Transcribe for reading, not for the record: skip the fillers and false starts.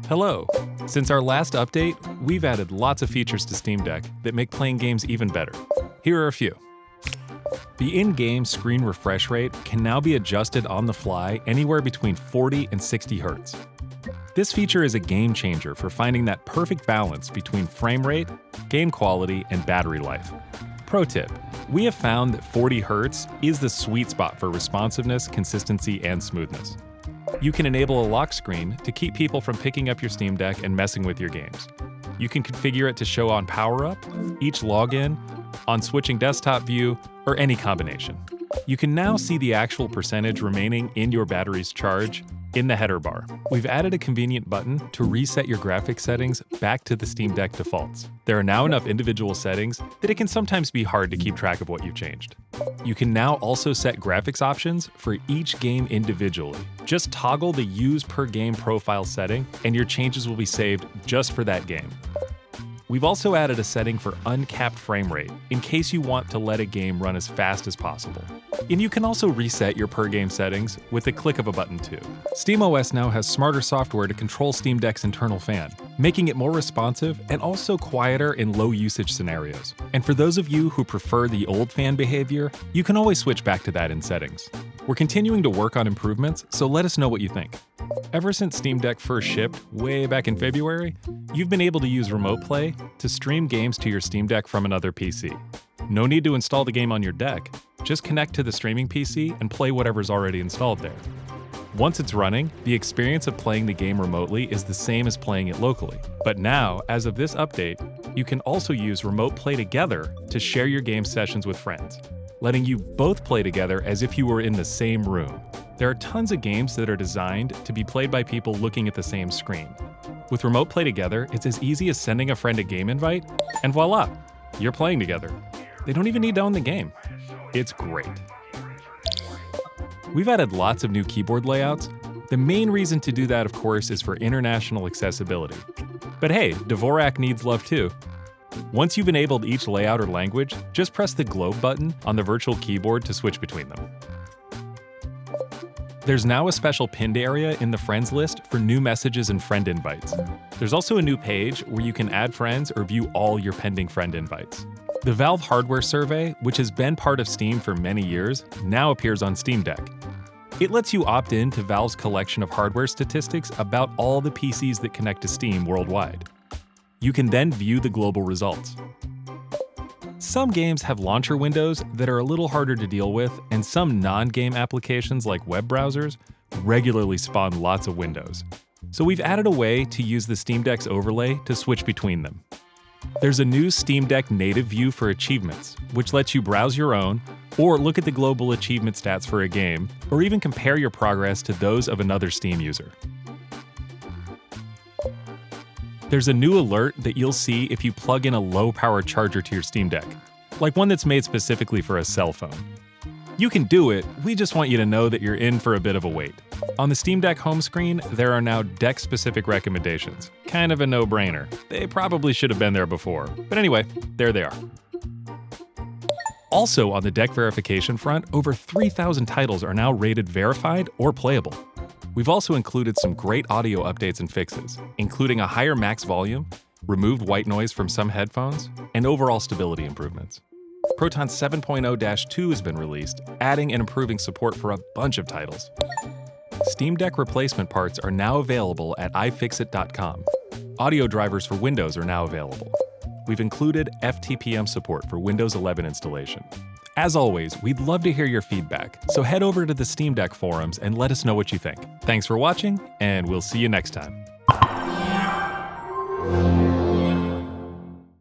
Hello! Since our last update, we've added lots of features to Steam Deck that make playing games even better. Here are a few. The in-game screen refresh rate can now be adjusted on the fly anywhere between 40 and 60 Hz. This feature is a game changer for finding that perfect balance between frame rate, game quality, and battery life. Pro tip, we have found that 40 Hz is the sweet spot for responsiveness, consistency, and smoothness. You can enable a lock screen to keep people from picking up your Steam Deck and messing with your games. You can configure it to show on power up, each login, on switching desktop view, or any combination. You can now see the actual percentage remaining in your battery's charge in the header bar. We've added a convenient button to reset your graphics settings back to the Steam Deck defaults. There are now enough individual settings that it can sometimes be hard to keep track of what you've changed. You can now also set graphics options for each game individually. Just toggle the Use Per Game profile setting and your changes will be saved just for that game. We've also added a setting for uncapped frame rate in case you want to let a game run as fast as possible. And you can also reset your per game settings with the click of a button too. SteamOS now has smarter software to control Steam Deck's internal fan, making it more responsive and also quieter in low usage scenarios. And for those of you who prefer the old fan behavior, you can always switch back to that in settings. We're continuing to work on improvements, so let us know what you think. Ever since Steam Deck first shipped, way back in February, you've been able to use Remote Play to stream games to your Steam Deck from another PC. No need to install the game on your deck, just connect to the streaming PC and play whatever's already installed there. Once it's running, the experience of playing the game remotely is the same as playing it locally. But now, as of this update, you can also use Remote Play Together to share your game sessions with friends, letting you both play together as if you were in the same room. There are tons of games that are designed to be played by people looking at the same screen. With Remote Play Together, it's as easy as sending a friend a game invite, and voila, you're playing together. They don't even need to own the game. It's great. We've added lots of new keyboard layouts. The main reason to do that, of course, is for international accessibility. But hey, Dvorak needs love too. Once you've enabled each layout or language, just press the globe button on the virtual keyboard to switch between them. There's now a special pinned area in the friends list for new messages and friend invites. There's also a new page where you can add friends or view all your pending friend invites. The Valve Hardware Survey, which has been part of Steam for many years, now appears on Steam Deck. It lets you opt in to Valve's collection of hardware statistics about all the PCs that connect to Steam worldwide. You can then view the global results. Some games have launcher windows that are a little harder to deal with, and some non-game applications like web browsers regularly spawn lots of windows. So we've added a way to use the Steam Deck's overlay to switch between them. There's a new Steam Deck native view for achievements, which lets you browse your own, or look at the global achievement stats for a game, or even compare your progress to those of another Steam user. There's a new alert that you'll see if you plug in a low-power charger to your Steam Deck, like one that's made specifically for a cell phone. You can do it, we just want you to know that you're in for a bit of a wait. On the Steam Deck home screen, there are now deck-specific recommendations. Kind of a no-brainer. They probably should have been there before. But anyway, there they are. Also on the deck verification front, over 3,000 titles are now rated verified or playable. We've also included some great audio updates and fixes, including a higher max volume, removed white noise from some headphones, and overall stability improvements. Proton 7.0-2 has been released, adding and improving support for a bunch of titles. Steam Deck replacement parts are now available at ifixit.com. Audio drivers for Windows are now available. We've included FTPM support for Windows 11 installation. As always, we'd love to hear your feedback, so head over to the Steam Deck forums and let us know what you think. Thanks for watching, and we'll see you next time.